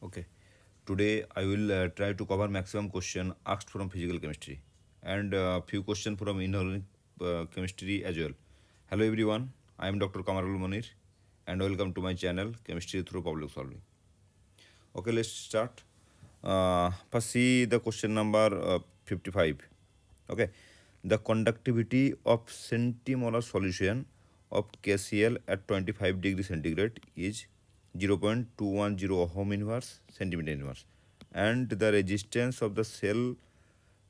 Okay. Today I will try to cover maximum question asked from physical chemistry and few question from inorganic chemistry as well. Hello everyone. I am Dr. Kamarul Munir and welcome to my channel Chemistry through Problem Solving. Okay, let's start. First, see the question number 55. Okay, the conductivity of centimolar solution of KCl at 25 degree centigrade is 0.210 ohm inverse centimeter inverse, and the resistance of the cell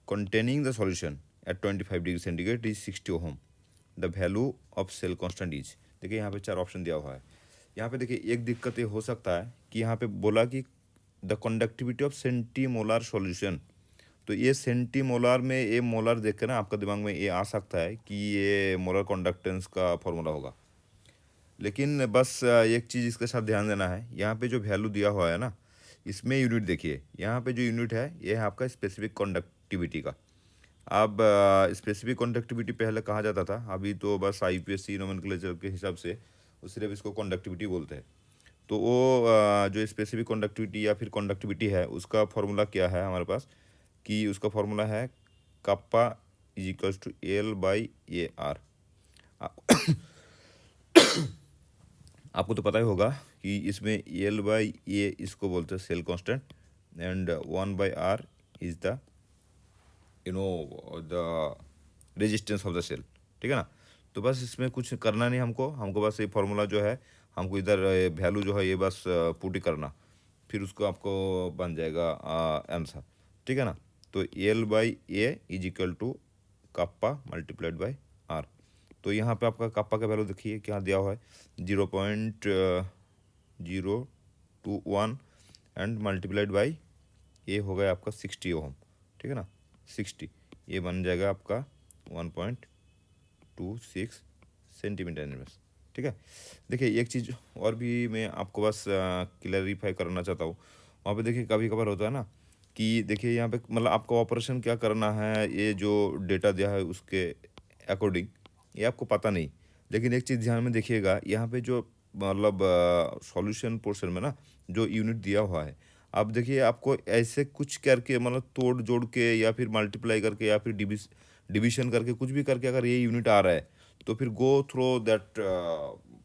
containing the solution at 25 degree centigrade is 60 ohm. The value of cell constant is. देखिए यहाँ पे चार option दिया हुआ है. यहाँ पे देखिए एक दिक्कत ये हो सकता है कि यहाँ पे बोला कि the conductivity of centimolar solution. तो ये सेंटीमोलर में ये मोलर देख के ना आपका दिमाग में ये आ सकता है कि ये मोलर कंडक्टेंस का फॉर्मूला होगा. लेकिन बस एक चीज़ इसके साथ ध्यान देना है. यहाँ पे जो वैल्यू दिया हुआ है ना, इसमें यूनिट देखिए. यहाँ पे जो यूनिट है ये है आपका स्पेसिफिक कंडक्टिविटी का. अब स्पेसिफिक कंडक्टिविटी पहले कहा जाता था, अभी तो बस आईपीएससी नोमेनक्लेचर के हिसाब से वो सिर्फ इसको कंडक्टिविटी बोलते हैं. तो वो जो स्पेसिफिक कंडक्टिविटी या फिर कंडक्टिविटी है उसका फॉर्मूला क्या है हमारे पास, कि उसका फॉर्मूला है kappa is equals to L by A R. आपको तो पता ही होगा कि इसमें एल बाई ए इसको बोलते हैं cell constant and 1/r is the the resistance of the cell. ठीक है ना. तो बस इसमें कुछ करना नहीं हमको बस ये फार्मूला जो है हमको इधर वैल्यू जो है ये बस पुट ही करना, फिर उसको आपको बन जाएगा आंसर. ठीक है ना. तो L by A is equal to kappa multiplied by R. तो यहाँ पे आपका कप्पा का वैल्यू देखिए क्या दिया हुआ है, 0.021 एंड मल्टीप्लाइड बाई ए हो गया आपका 60 ओम. ठीक है ना. 60 ये बन जाएगा आपका 1.26 सेंटीमीटर इनवर्स. ठीक है. देखिए एक चीज़ और भी मैं आपको बस क्लैरिफाई करना चाहता हूँ. वहाँ पे देखिए कभी कभार होता है ना कि देखिए यहाँ पे मतलब आपको ऑपरेशन क्या करना है, ये जो डेटा दिया है उसके अकॉर्डिंग ये आपको पता नहीं. लेकिन एक चीज़ ध्यान में देखिएगा, यहाँ पे जो मतलब सॉल्यूशन पोर्शन में ना जो यूनिट दिया हुआ है, आप देखिए आपको ऐसे कुछ करके मतलब तोड़ जोड़ के या फिर मल्टीप्लाई करके या फिर डिविजन करके कुछ भी करके अगर ये यूनिट आ रहा है तो फिर गो थ्रो दैट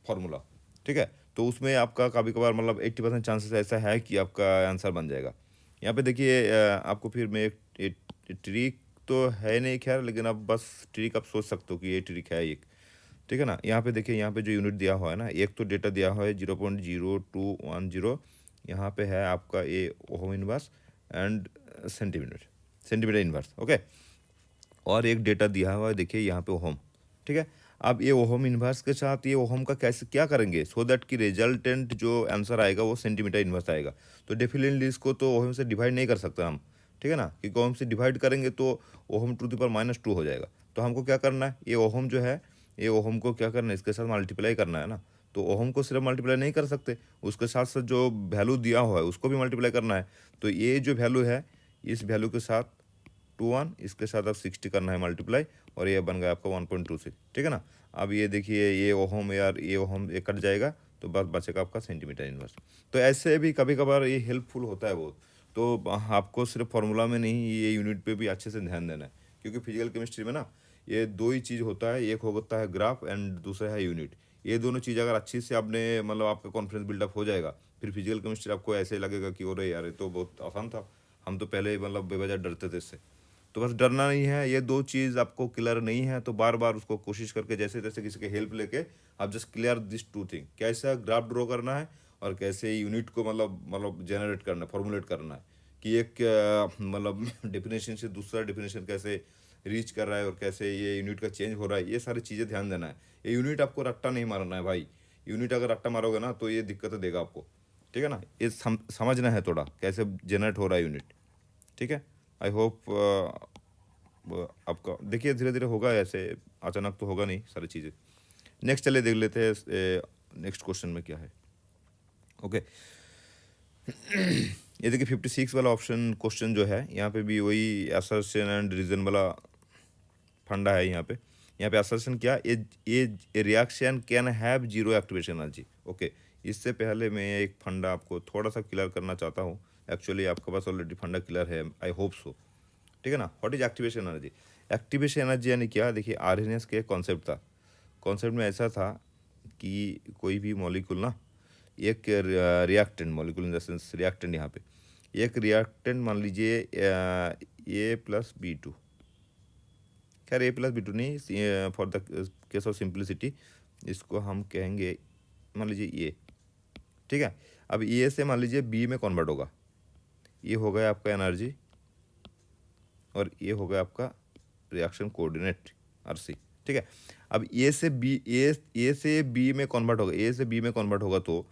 फार्मूला. ठीक है. तो उसमें आपका कभी कभार मतलब 80% चांसेस ऐसा है कि आपका आंसर बन जाएगा. यहाँ पे देखिए आपको फिर मैं एक ट्रिक तो है नहीं खैर, लेकिन अब बस ट्रिक आप सोच सकते हो कि ये ट्रिक है एक. ठीक है ना. यहाँ पे देखिए यहाँ पे जो यूनिट दिया हुआ है ना, एक तो डेटा दिया हुआ है 0.0210. यहाँ पे है आपका A ohm inverse and centimetre inverse. Okay. और एक डेटा दिया हुआ है देखिए यहाँ पे ओम. ठीक है. अब ये ओम इनवर्स के साथ ये ओम का कैसे क्या करेंगे सो दैट कि रिजल्टेंट जो आंसर आएगा वो सेंटीमीटर इनवर्स आएगा. तो डेफिनेटली इसको तो ओम से डिवाइड नहीं कर सकते हम. ठीक है ना. क्योंकि ओम से डिवाइड करेंगे तो ओम टू द पावर -2 हो जाएगा. तो हमको क्या करना है, ये ओम जो है ये ओम को क्या करना है, इसके साथ मल्टीप्लाई करना है ना. तो ओम को सिर्फ मल्टीप्लाई नहीं कर सकते, उसके साथ साथ जो वैल्यू दिया हुआ है उसको भी मल्टीप्लाई करना है. तो ये जो वैल्यू है इस वैल्यू के साथ 21, इसके साथ अब 60 करना है मल्टीप्लाई, और ये बन गया आपका 1.26. ठीक है ना. अब ये देखिए ये ओहम यार ये ओहम ये कट जाएगा तो बस बचेगा आपका सेंटीमीटर इनवर्स. तो ऐसे भी कभी कभार ये हेल्पफुल होता है बहुत. तो आपको सिर्फ फार्मूला में नहीं ये यूनिट पे भी अच्छे से ध्यान देना है, क्योंकि फिजिकल केमिस्ट्री में ना ये दो ही चीज़ होता है, एक होता है ग्राफ एंड दूसरा है यूनिट. ये दोनों चीज़ अगर अच्छी से आपने मतलब आपका कॉन्फिडेंस बिल्डअप हो जाएगा, फिर फिजिकल केमिस्ट्री आपको ऐसे लगेगा कि अरे यार ये तो बहुत आसान था, हम तो पहले मतलब बेवजह डरते थे इससे. तो बस डरना नहीं है. ये दो चीज़ आपको क्लियर नहीं है तो बार बार उसको कोशिश करके जैसे तैसे किसी के हेल्प लेके आप just clear this two thing, कैसा ग्राफ ड्रॉ करना है और कैसे यूनिट को मतलब जनरेट करना है, फॉर्मुलेट करना है, कि एक मतलब डेफिनेशन से दूसरा डेफिनेशन कैसे रीच कर रहा है और कैसे ये यूनिट का चेंज हो रहा है, ये सारी चीज़ें ध्यान देना है. ये यूनिट आपको रट्टा नहीं मारना है भाई. यूनिट अगर रट्टा मारोगे ना तो ये दिक्कत देगा आपको. ठीक है ना. ये समझना है थोड़ा कैसे जनरेट हो रहा है यूनिट. ठीक है. आई होप आपका देखिए धीरे धीरे होगा, ऐसे अचानक तो होगा नहीं सारी चीज़ें. नेक्स्ट चले देख लेते हैं नेक्स्ट क्वेश्चन में क्या है. ओके. ये देखिए 56 वाला ऑप्शन क्वेश्चन जो है यहाँ पे भी वही असर्शन एंड रीजन वाला फंडा है. यहाँ पे असर्शन क्या, ये reaction can have zero activation energy. Okay. इससे पहले मैं एक फंडा आपको थोड़ा सा क्लियर करना चाहता हूँ। एक्चुअली आपके पास ऑलरेडी फंडा क्लियर है, आई होप सो। ठीक है ना। What is activation energy? Activation energy यानी क्या? देखिए आरएनएस के कॉन्सेप्ट था। कॉन्सेप्ट में ऐसा था कि कोई भी मॉलिक्यूल ना, एक reactant molecule in the sense reactant, यहाँ पे एक रिएक्टेंट मान लीजिए A+B2, खैर A+B2 नहीं, for the case of simplicity इसको हम कहेंगे मान लीजिए ए। ठीक है। अब ए से मान लीजिए बी में कन्वर्ट होगा, ये हो गया आपका एनर्जी और ये हो गया आपका रिएक्शन कोऑर्डिनेट आरसी। ठीक है। अब ए से बी में कन्वर्ट होगा, ए से बी में कन्वर्ट होगा तो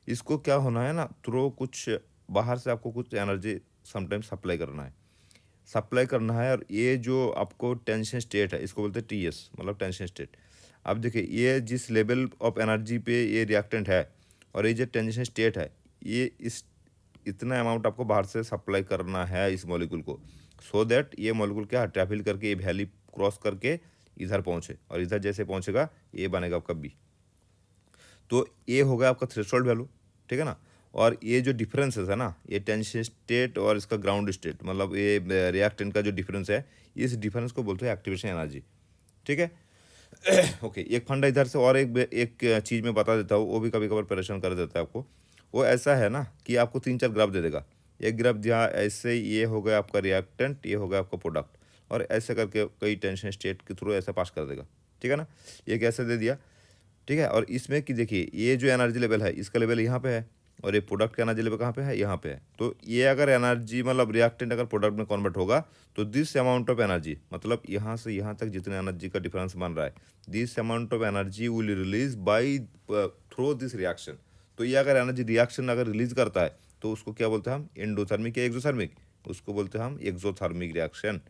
इसको क्या होना है ना, थ्रो कुछ बाहर से आपको कुछ एनर्जी समटाइम्स सप्लाई करना है। और ये जो आपको टेंशन स्टेट है इसको बोलते हैं टीएस, मतलब टेंशन स्टेट। अब देखिए ये जिस लेवल ऑफ एनर्जी पे ये रिएक्टेंट है और ये जो टेंशन स्टेट है, ये इस इतना अमाउंट आपको बाहर से सप्लाई करना है इस मॉलिक्यूल को, सो दैट ये मॉलिक्यूल क्या ट्रैवल करके ये वैली क्रॉस करके इधर पहुंचे, और इधर जैसे पहुंचेगा ये बनेगा आपका बी। तो ये होगा आपका थ्रेशोल्ड वैल्यू। ठीक है ना। और ये जो डिफरेंसेस है ना, ये टेंशन स्टेट और इसका ग्राउंड स्टेट, मतलब ये रिएक्टेंट का जो डिफरेंस है, इस डिफरेंस को बोलते हैं एक्टिवेशन एनर्जी। ठीक है। ओके, एक फंडा इधर से और एक चीज़ मैं बता देता हूँ, वो भी कभी कभार परेशान कर देता है आपको। वो ऐसा है ना कि आपको 3-4 ग्राफ दे देगा। एक ग्राफ जहाँ ऐसे ये हो गया आपका रिएक्टेंट, ये हो गया आपका प्रोडक्ट, और ऐसे करके कई टेंशन स्टेट के थ्रू ऐसा पास कर देगा। ठीक है ना। ये कैसे दे दिया? ठीक है। और इसमें कि देखिए ये जो एनर्जी लेवल है इसका लेवल यहाँ पे है, और ये प्रोडक्ट का एनर्जी लेवल कहाँ पे है? यहाँ पे है। तो ये अगर एनर्जी मतलब रिएक्टेंट अगर प्रोडक्ट में कन्वर्ट होगा तो दिस अमाउंट ऑफ एनर्जी, मतलब यहाँ से यहाँ तक जितने एनर्जी का डिफरेंस बन रहा है, this amount of energy will release by through this reaction. तो ये अगर एनर्जी रिएक्शन अगर रिलीज करता है तो उसको क्या बोलते हैं हम? एंडोथर्मिक या एक्सोथर्मिक? उसको बोलते हैं हम एक्सोथर्मिक रिएक्शन।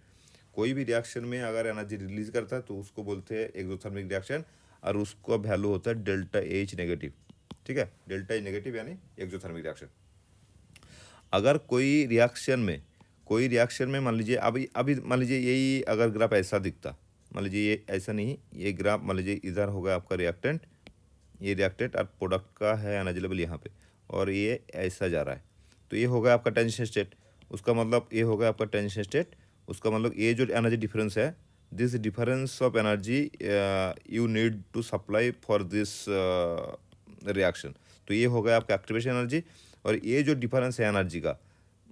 कोई भी रिएक्शन में अगर एनर्जी रिलीज करता है तो उसको बोलते हैं एक्सोथर्मिक रिएक्शन, और उसका वैल्यू होता है डेल्टा एच नेगेटिव। ठीक है। डेल्टा एच नेगेटिव यानी एक्सोथर्मिक रिएक्शन। अगर कोई रिएक्शन में मान लीजिए अभी अभी मान लीजिए यही अगर ग्राफ ऐसा दिखता, मान लीजिए ये ऐसा नहीं, ये ग्राफ मान लीजिए इधर होगा आपका रिएक्टेंट, ये रिएक्टेंट और प्रोडक्ट का है एनर्जी लेवल यहाँ पे, और ये ऐसा जा रहा है, तो ये होगा आपका टेंशन स्टेट। उसका मतलब ये होगा आपका टेंशन स्टेट, उसका मतलब ये जो एनर्जी डिफरेंस है, this difference of energy you need to supply for this reaction. तो ये हो गया आपका एक्टिवेशन एनर्जी। और ये जो डिफरेंस है एनर्जी का,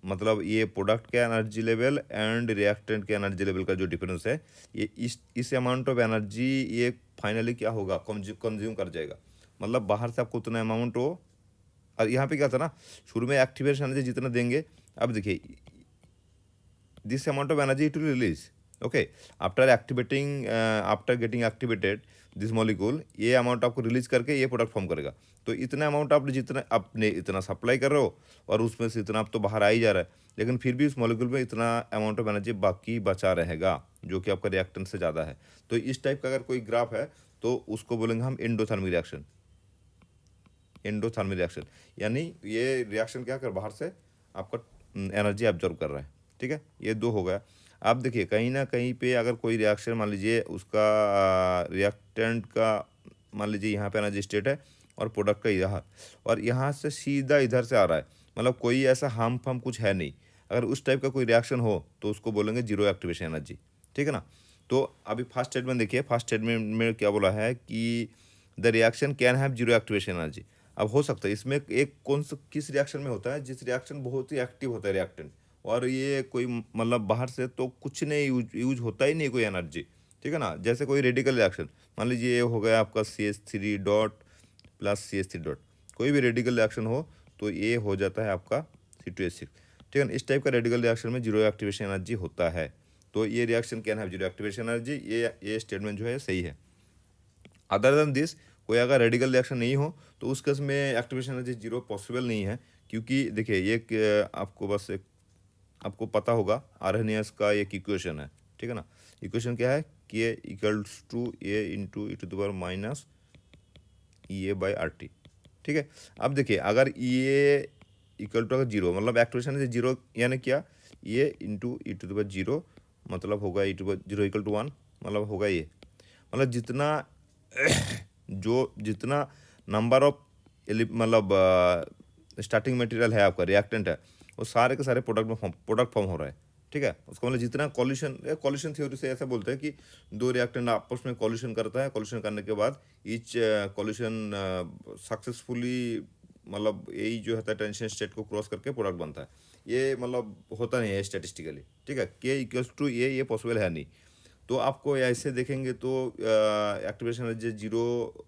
मतलब ये प्रोडक्ट का एनर्जी लेवल एंड रिएक्टेंट के एनर्जी लेवल का जो डिफरेंस है, ये इस अमाउंट ऑफ एनर्जी ये फाइनली क्या होगा? कंज्यूम कर जाएगा। मतलब बाहर से आपको उतना अमाउंट हो, और यहाँ पे क्या था ना, शुरू में एक्टिवेशन एनर्जी जितना देंगे, अब देखिए this amount of energy it will release, okay, after getting activated this molecule, ये अमाउंट आपको रिलीज करके ये प्रोडक्ट फॉर्म करेगा। तो इतना अमाउंट आप जितना आपने इतना सप्लाई कर रहे हो और उसमें से इतना आप तो बाहर आ ही जा रहा है, लेकिन फिर भी उस मॉलिक्यूल में इतना अमाउंट ऑफ एनर्जी बाकी बचा रहेगा जो कि आपका रिएक्टेंट से ज़्यादा है। तो इस टाइप का अगर कोई ग्राफ है तो उसको बोलेंगे हम एंडोथर्मिक रिएक्शन। एंडोथर्मिक रिएक्शन यानी ये रिएक्शन क्या कर बाहर से आपका एनर्जी एब्जॉर्ब कर रहा है। ठीक है। ये दो हो गया। आप देखिए कहीं ना कहीं पे अगर कोई रिएक्शन मान लीजिए उसका रिएक्टेंट का मान लीजिए यहाँ पे एनर्जी स्टेट है और प्रोडक्ट का इधर, और यहाँ से सीधा इधर से आ रहा है, मतलब कोई ऐसा हार्म कुछ है नहीं। अगर उस टाइप का कोई रिएक्शन हो तो उसको बोलेंगे जीरो एक्टिवेशन एनर्जी। ठीक है ना। तो अभी फर्स्ट स्टेटमेंट देखिए, फर्स्ट स्टेटमेंट में क्या बोला है कि the reaction can have zero activation energy. अब हो सकता है इसमें एक कौन सा किस रिएक्शन में होता है, जिस रिएक्शन बहुत ही एक्टिव होता है रिएक्टेंट, और ये कोई मतलब बाहर से तो कुछ नहीं यूज होता ही नहीं कोई एनर्जी। ठीक है ना। जैसे कोई रेडिकल रिएक्शन, मान लीजिए ये हो गया आपका CH3 dot plus CH3 dot, कोई भी रेडिकल रिएक्शन हो तो ये हो जाता है आपका C2H6। ठीक है ना। इस टाइप का रेडिकल रिएक्शन में जीरो एक्टिवेशन एनर्जी होता है। तो ये reaction can have zero activation energy, ये स्टेटमेंट जो है सही है। अदर देन दिस, कोई अगर रेडिकल रिएक्शन नहीं हो तो उस केस में एक्टिवेशन एनर्जी जीरो पॉसिबल नहीं है, क्योंकि देखिए ये आपको बस एक आपको पता होगा आर्हेनियस का एक इक्वेशन है। ठीक है ना। इक्वेशन क्या है? K equals to A into E/RT। ठीक है। अब देखिए अगर E इक्वल टू अगर जीरो, मतलब एक्टिवेशन एनर्जी जीरो यानी क्या? A इंटू E/0 मतलब होगा E/0 इक्वल टू 1, मतलब होगा ये, मतलब जितना जितना नंबर ऑफ मतलब स्टार्टिंग मटेरियल है आपका, रिएक्टेंट है, वो सारे के सारे प्रोडक्ट फॉर्म हो रहा है, ठीक है। उसको मतलब जितना कॉल्यूशन थ्योरी से ऐसा बोलते हैं कि दो रिएक्टेंट आपस में कॉल्यूशन करता है, कॉल्यूशन करने के बाद ईच कॉल्यूशन सक्सेसफुली मतलब यही जो होता है टेंशन स्टेट को क्रॉस करके प्रोडक्ट बनता है। ये मतलब होता नहीं है स्टैटिस्टिकली, ठीक है। के इक्वल्स टू ये पॉसिबल है नहीं। तो आपको ऐसे देखेंगे तो activation energy zero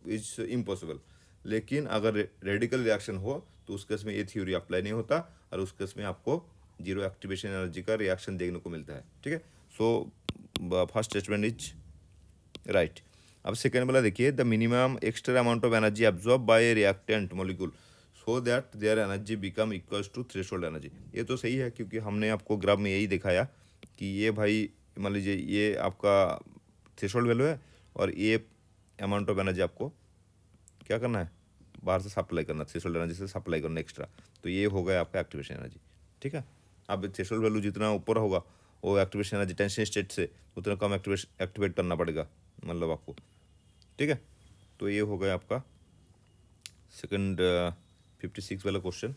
is impossible. लेकिन अगर रेडिकल रिएक्शन हो तो उस केस में ये थ्योरी अप्लाई नहीं होता, और उस केस में आपको जीरो एक्टिवेशन एनर्जी का रिएक्शन देखने को मिलता है, ठीक है। So first statement is right. अब सेकेंड वाला देखिए, the minimum extra amount of energy absorb by reactant molecule so that their energy become equals to threshold energy. ये तो सही है, क्योंकि हमने आपको ग्राफ में यही दिखाया कि ये भाई मान लीजिए ये आपका थ्रेशोल्ड वैल्यू है, और ये अमाउंट ऑफ एनर्जी आपको क्या करना है, बाहर से सप्लाई करना, थ्रेशोल्ड एनर्जी से सप्लाई करना एक्स्ट्रा। तो ये हो गया आपका एक्टिवेशन एनर्जी, ठीक है। अब थ्रेशोल्ड वैल्यू जितना ऊपर होगा वो एक्टिवेशन एनर्जी टेंशन स्टेट से उतना कम एक्टिवेट करना पड़ेगा मतलब आपको, ठीक है। तो ये हो गया आपका सेकंड 56 वाला क्वेश्चन।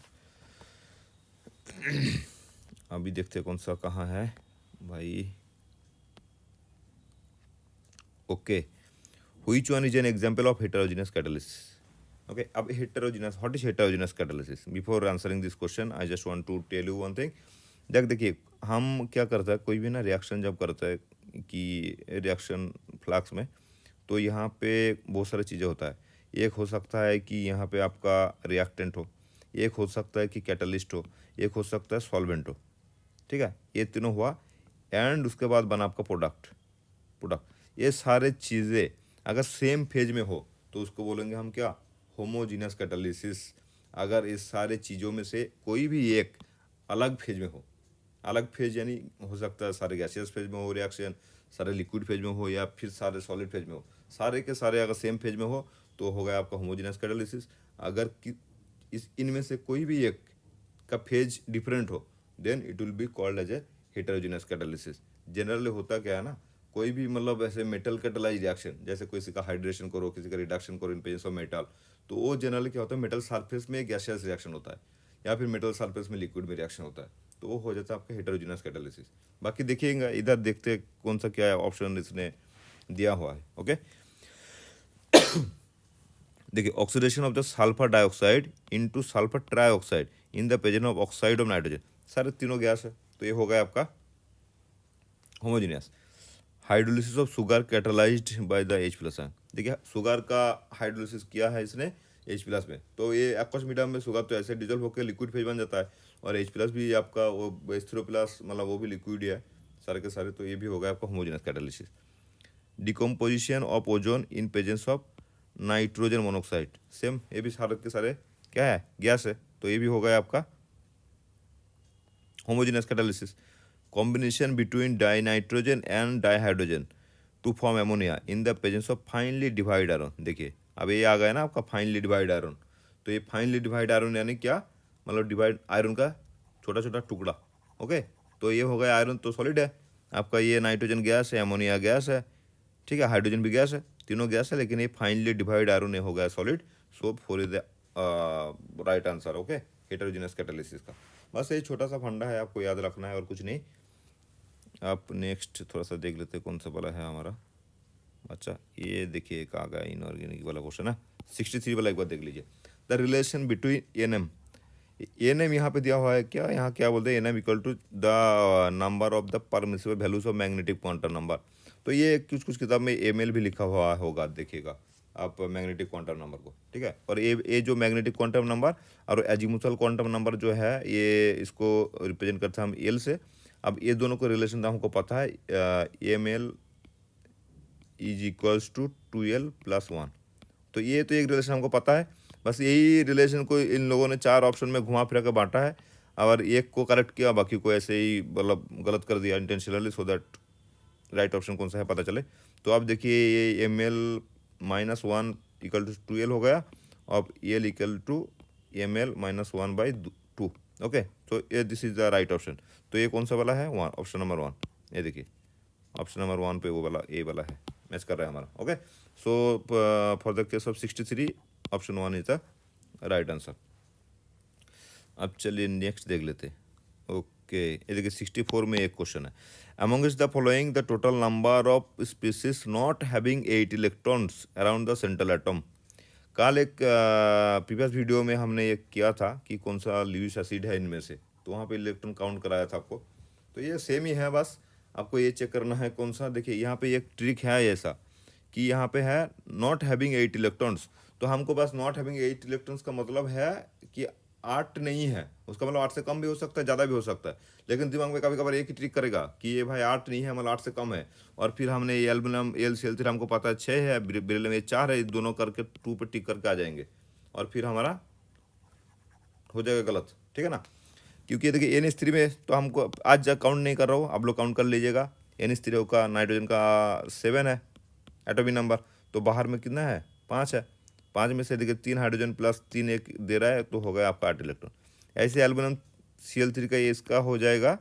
अभी देखते हैं कौन सा कहाँ है भाई। Okay, which one is an example of heterogeneous catalysis. Okay, अब heterogeneous, what is heterogeneous catalysis. Before answering this question I just want to tell you one thing. देखिए हम क्या करता है, कोई भी ना रिएक्शन जब करता है कि रिएक्शन फ्लक्स में, तो यहाँ पे बहुत सारी चीज़ें होता है। एक हो सकता है कि यहाँ पे आपका रिएक्टेंट हो, एक हो सकता है कि कैटलिस्ट हो, एक हो सकता है सॉल्वेंट हो, ठीक है। ये तीनों हुआ, एंड उसके बाद बना आपका प्रोडक्ट। ये सारे चीज़ें अगर सेम फेज में हो तो उसको बोलेंगे हम क्या, होमोजीनस कैटालिसिस। अगर इस सारे चीज़ों में से कोई भी एक अलग फेज में हो, अलग फेज यानी हो सकता है सारे गैसियस फेज में हो रिएक्शन, सारे लिक्विड फेज में हो, या फिर सारे सॉलिड फेज में हो, सारे के सारे अगर सेम फेज में हो तो हो गया आपका होमोजेनस कैटालिसिस। अगर इस इनमें से कोई भी एक का फेज डिफरेंट हो then it will be called as a heterogeneous catalysis. Generally होता क्या है ना, कोई भी मतलब ऐसे मेटल कैटालाइज रिएक्शन, जैसे किसी का हाइड्रेशन करो, किसी का रिडक्शन करो इन प्रेजेंस ऑफ मेटल, तो वो जनरली क्या होता है, मेटल सरफेस में गैसियस रिएक्शन होता है, या फिर मेटल सरफेस में लिक्विड में रिएक्शन होता है, तो वो हो जाता है आपका हेटेरोजेनस कैटालिसिस। बाकी देखिएगा इधर, देखते कौन सा क्या ऑप्शन इसने दिया हुआ है। ओके, देखिए, oxidation of the sulphur dioxide into sulphur trioxide in the presence of oxide of nitrogen, सारे तीनों गैस है, तो ये हो गया आपका homogeneous. Hydrolysis of sugar catalysed by the H+ ion. देखिए शुगर का हाइड्रोलिसिस किया है इसने H+ में, तो ये एक्वस मीडियम में शुगर तो ऐसे डिजोल्व होकर लिक्विड फेज बन जाता है, और H+ भी आपका वो H3+ मतलब वो भी लिक्विड ही है सारे के सारे, तो ये भी होगा आपका homogeneous catalysis. Decomposition of ozone in presence of nitrogen monoxide, same ये भी सारे के सारे क्या है, गैस है, तो ये भी हो गया आपका homogeneous catalysis. Combination between dinitrogen and dihydrogen to form ammonia in the presence of finely divide iron. देखिए अब ये आ गया ना आपका फाइनली डिवाइड आयरन, तो ये फाइनली डिवाइड आयरन यानी क्या, मतलब डिवाइड आयरन का छोटा छोटा टुकड़ा। ओके, तो ये हो गया आयरन तो सॉलिड है आपका, ये नाइट्रोजन गैस है, एमोनिया गैस है, ठीक है, हाइड्रोजन भी गैस है, तीनों गैस है, लेकिन ये फाइनली डिवाइड आयरन हो गया solid. So four is the right answer. Okay, heterogeneous catalysis का बस ये छोटा सा फंडा है, आपको याद रखना है और कुछ नहीं। आप नेक्स्ट थोड़ा सा देख लेते कौन सा वाला है हमारा। अच्छा ये देखिए एक आ गया इनऑर्गेनिक वाला क्वेश्चन है, 63 वाला एक बार देख लीजिए। The relation between N M, N M यहाँ पे दिया हुआ है क्या, यहाँ क्या बोलते हैं, NM equal to the number of the permissible values of magnetic quantum number. तो ये कुछ कुछ किताब में एमएल भी लिखा हुआ होगा, देखिएगा आप मैग्नेटिक क्वांटम नंबर को, ठीक है। और ये जो मैग्नेटिक क्वांटम नंबर और एजीमुथल क्वांटम नंबर जो है, ये इसको रिप्रेजेंट करते हैं हम एल से। अब ये दोनों को रिलेशन तो हमको पता है, m l is equals to 2l+1, तो ये तो एक रिलेशन हमको पता है। बस यही रिलेशन को इन लोगों ने 4 ऑप्शन में घुमा फिरा कर बांटा है, और एक को करेक्ट किया, बाकी को ऐसे ही मतलब गलत कर दिया intentionally, so that right option कौन सा है पता चले। तो अब देखिए ये ml-1 इक्वल टू 2l हो गया, और l equal to ml-1/2। Okay, तो ये this is the right option. तो ये कौन सा वाला है, ऑप्शन नंबर 1, ये देखिए ऑप्शन नंबर 1 पे वो वाला ए वाला है, मैच कर रहा है हमारा। Okay, so for the case of 63 option 1 is the right answer. अब चलिए नेक्स्ट देख लेते हैं। ओके, ये देखिए 64 में एक क्वेश्चन है, amongst the following the total number of species not having 8 electrons around the central atom. कल एक प्रीवियस वीडियो में हमने ये किया था कि कौन सा ल्यूइस एसिड है इनमें से, तो वहाँ पे इलेक्ट्रॉन काउंट कराया था आपको। तो ये सेम ही है, बस आपको ये चेक करना है कौन सा। देखिए यहाँ पे एक ट्रिक है ऐसा कि यहाँ पे है नॉट हैविंग 8 इलेक्ट्रॉन्स, तो हमको बस नॉट हैविंग 8 इलेक्ट्रॉन्स का मतलब है कि 8 नहीं है, उसका मतलब 8 से कम भी हो सकता है, ज़्यादा भी हो सकता है। लेकिन दिमाग में कभी कभार एक ही ट्रिक करेगा कि ये भाई 8 नहीं है, मतलब 8 से कम है। और फिर हमने ये एल्बुमिनम एल हमको पता है 6 है, बेरिलियम ये 4 है, दोनों करके 2 पे टिक करके आ जाएंगे और फिर हमारा हो जाएगा गलत, ठीक है ना। क्योंकि देखिए NH3 में तो हमको आज काउंट नहीं कर रहा हूँ, आप लोग काउंट कर लीजिएगा। NH3 का नाइट्रोजन का 7 है एटॉमिक नंबर, तो बाहर में कितना है 5 है। 5 में से देखिए 3 हाइड्रोजन प्लस 3 एक दे रहा है, तो हो गया आपका 8 इलेक्ट्रॉन। ऐसे एल्युमिनियम Cl3 का ये इसका हो जाएगा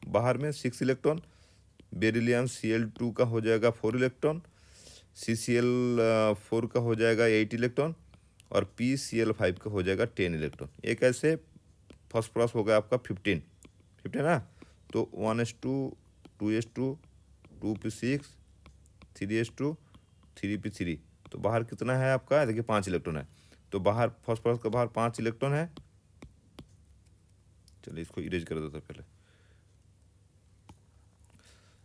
बाहर में 6 इलेक्ट्रॉन, बेरिलियम Cl2 का हो जाएगा 4 इलेक्ट्रॉन, CCl4 का हो जाएगा 8 इलेक्ट्रॉन और PCl5 का हो जाएगा 10 इलेक्ट्रॉन। एक ऐसे फॉस्फोरस हो गया आपका 15 ना, तो 1s2 2s2 2p6 3s2 3p3, तो बाहर कितना है आपका, देखिए 5 इलेक्ट्रॉन है, तो बाहर फॉस्फोरस का बाहर 5 इलेक्ट्रॉन है। चलिए इसको इरेज कर देता पहले।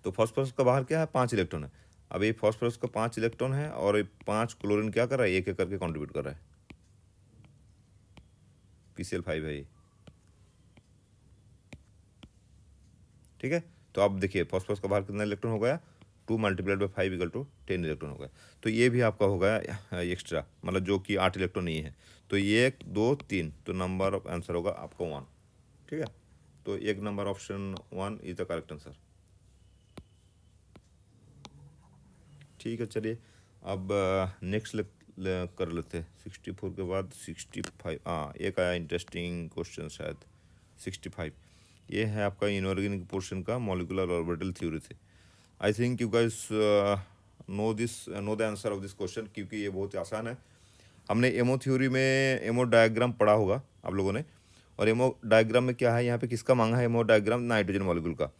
तो फॉस्फोरस का बाहर क्या है 5 इलेक्ट्रॉन है। अब ये फॉस्फोरस का 5 इलेक्ट्रॉन है और ये 5 क्लोरीन क्या कर रहा है, एक एक करके कंट्रीब्यूट कर रहा है, PCl5 है ये, ठीक है। तो अब देखिए फॉस्फोरस का बाहर कितना इलेक्ट्रॉन हो गया, 2 multiplied by 5 equal to 10 electron हो गया। तो ये भी आपका हो गया एक्स्ट्रा, मतलब जो कि 8 इलेक्ट्रॉन नहीं है। तो ये 1 2 3, तो नंबर ऑफ आंसर होगा आपका 1, ठीक है। तो एक number option 1 is the correct answer, ठीक है। चलिए अब नेक्स्ट कर लेते हैं। 64 के बाद 65, हाँ एक आया इंटरेस्टिंग क्वेश्चन शायद 65। ये है आपका इनऑर्गेनिक पोर्शन का मॉलिक्यूलर ऑर्बिटल थ्योरी से। I think you guys know the answer of this question, क्योंकि ये बहुत ही आसान है। हमने एमओ थ्योरी में एमओ डायग्राम पढ़ा होगा आप लोगों ने, और एमओ डायग्राम में क्या है, यहाँ पे किसका मांगा है एमओ डायग्राम, नाइट्रोजन मॉलिक्यूल का।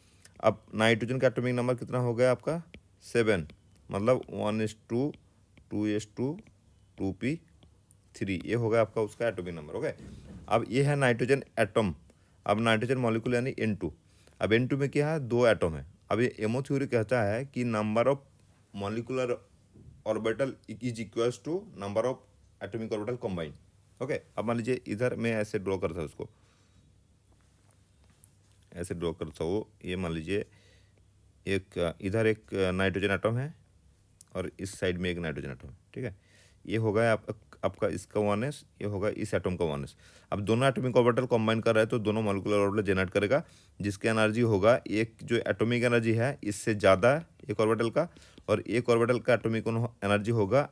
अब नाइट्रोजन का एटॉमिक नंबर कितना हो गया आपका 7, मतलब 1s2 2s2 2p3, ये हो गया आपका उसका एटॉमिक नंबर, ओके। अब ये है नाइट्रोजन एटम, अब नाइट्रोजन मॉलिक्यूल यानी N2। अब N2 में क्या है, 2 एटम है। अब ये एमओ थ्योरी कहता है कि number of molecular orbital is equals to number of atomic orbital combined, okay. अब मान लीजिए इधर मैं ऐसे ड्रॉ करता हूँ, उसको ऐसे ड्रॉ करता हूँ। ये मान लीजिए एक इधर एक नाइट्रोजन एटम है और इस साइड में एक नाइट्रोजन एटम है, ठीक है। ये होगा आपका इसका 1s, ये होगा इस एटम का 1s। अब दोनों एटॉमिक ऑर्बिटल कंबाइन कर रहा है तो दोनों मॉलिक्यूलर ऑर्बिटल जनरेट करेगा, जिसकी एनर्जी होगा एक जो एटॉमिक एनर्जी है इससे ज़्यादा एक ऑर्बिटल का, और एक ऑर्बिटल का एटॉमिक एनर्जी होगा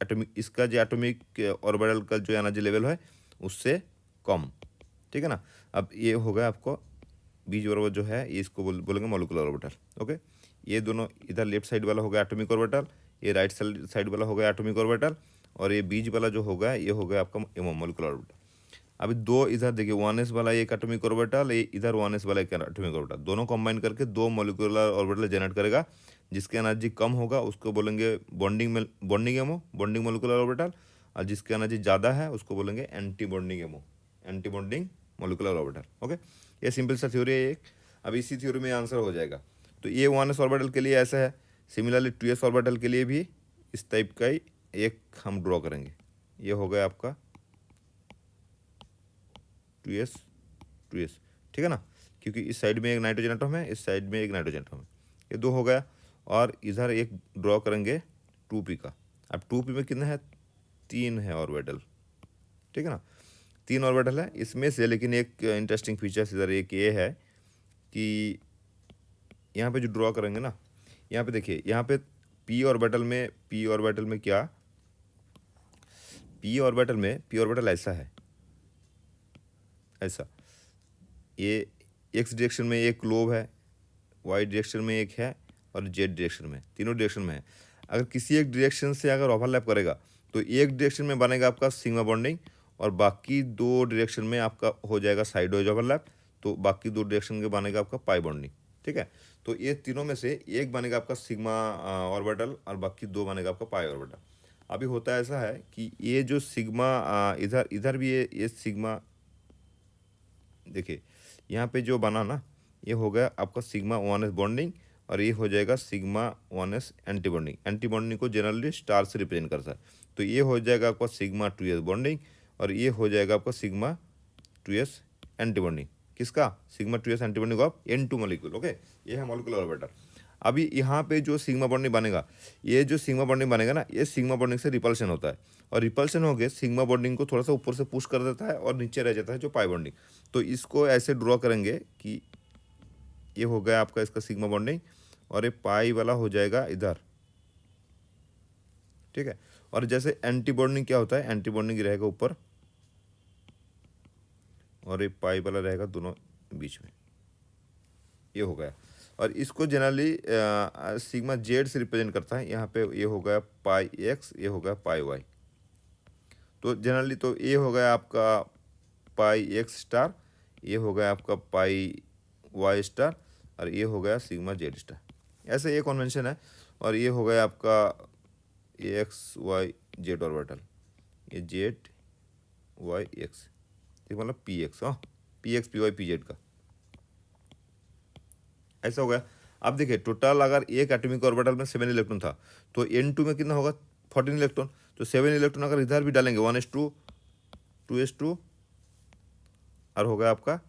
एटॉमिक इसका जो एटॉमिक ऑर्बिटल का जो एनर्जी लेवल है उससे कम, ठीक है ना। अब ये होगा आपको बीच बराबर जो है ये इसको बोलेंगे मॉलिक्यूलर ऑर्बिटल, ओके। ये दोनों इधर लेफ्ट साइड वाला होगा एटॉमिक ऑर्बिटल, ये राइट साइड वाला होगा एटॉमिक ऑर्बिटल, और ये बीच वाला जो होगा ये होगा आपका मॉलिक्यूलर ऑर्बिटल। अभी दो इधर देखिए 1s वाला एक एटॉमिक ऑर्बिटल, ये इधर 1s वाला एक एटॉमिक ऑर्बिटल, दोनों कंबाइन करके 2 मॉलिक्यूलर ऑर्बिटल जनरेट करेगा। जिसकी एनर्जी कम होगा उसको बोलेंगे bonding ammo, bonding molecular orbital, और जिसकी एनर्जी ज़्यादा है उसको बोलेंगे anti bonding ammo, anti bonding molecular orbital, okay. ये सिंपल सा थ्योरी है एक। अब इसी थ्योरी में आंसर हो जाएगा। तो ये 1s ऑर्बिटल के लिए ऐसा है, सिमिलरली 2s ऑर्बिटल के लिए भी इस टाइप का ही एक हम ड्रॉ करेंगे। ये हो गया आपका 2s, ठीक है ना, क्योंकि इस साइड में एक नाइट्रोजन एटम है, इस साइड में एक नाइट्रोजन एटम है, ये 2 हो गया। और इधर एक ड्रॉ करेंगे 2p का। अब 2p में कितना है, 3 है ऑर्बिटल, ठीक है ना, 3 ऑर्बिटल है इसमें से। लेकिन एक इंटरेस्टिंग फीचर्स इधर एक ये है कि यहाँ पे जो ड्रॉ करेंगे ना, यहाँ पे देखिए यहाँ पे p ऑर्बिटल में क्या, p ऑर्बिटल ऐसा है, ऐसा। ये x डायरेक्शन में एक लोब है, y डायरेक्शन में एक है, और z डायरेक्शन में, तीनों डायरेक्शन में है। अगर किसी एक डायरेक्शन से अगर ओवरलैप करेगा तो एक डायरेक्शन में बनेगा आपका सिग्मा बॉन्डिंग और बाकी दो डायरेक्शन में आपका हो जाएगा साइड वेज ओवरलैप, तो बाकी दो डायरेक्शन के बनेगा आपका पाई बॉन्डिंग। ठीक है, तो ये तीनों में से एक बनेगा आपका सिग्मा ऑर्बिटल और बाकी दो बनेगा आपका पाई ऑर्बिटल। अभी होता ऐसा है कि ये जो सिग्मा इधर इधर भी ये सिग्मा, देखिए यहाँ पे जो बना ना, ये हो गया आपका सिग्मा 1s बॉन्डिंग और ये हो जाएगा sigma 1s anti bonding. Anti bonding को जनरली स्टार से रिप्रेजेंट करता है, तो ये हो जाएगा आपका सिग्मा 2s बॉन्डिंग और ये हो जाएगा आपका सिग्मा 2s एंटी बॉन्डिंग। किसका? Sigma 2s anti bonding of N2 molecule. Okay, ये है मॉलिक्यूलर ऑर्बिटल। अभी यहाँ पे जो सिग्मा बॉन्डिंग बनेगा, ये जो सिग्मा बॉन्डिंग बनेगा ना, ये सिग्मा बॉन्डिंग से रिपल्शन होता है और रिपल्शन हो गए सिग्मा बॉन्डिंग को थोड़ा सा ऊपर से पुश कर देता है और नीचे रह जाता है जो पाई बॉन्डिंग। तो इसको ऐसे ड्रॉ करेंगे कि ये हो गया आपका इसका सिग्मा बॉन्डिंग और ये पाई वाला हो जाएगा इधर। ठीक है, और जैसे एंटी बॉन्डिंग क्या होता है, एंटी बॉन्डिंग रहेगा ऊपर और ये पाई वाला रहेगा दोनों बीच में, ये हो गया। और इसको जनरली सिग्मा जेड से रिप्रेजेंट करता है। यहाँ पे ये हो गया पाई एक्स, ये हो गया पाई वाई। तो जनरली तो ये हो गया आपका पाई एक्स स्टार, ये हो गया आपका पाई वाई स्टार और ये हो गया सिग्मा जेड स्टार। ऐसे ये कन्वेंशन है। और ये हो गया आपका एक्स वाई जेड ऑर्बिटल, ये जेड वाई एक्स, मतलब पी एक्स, हाँ P X P Y P Z का ऐसा हो गया। अब देखिए टोटल अगर एक एटॉमिक ऑर्बिटल में 7 इलेक्ट्रॉन था तो N2 में कितना होगा 14 इलेक्ट्रॉन। तो 7 इलेक्ट्रॉन अगर इधर भी डालेंगे 1s2 2s2 और हो गया आपका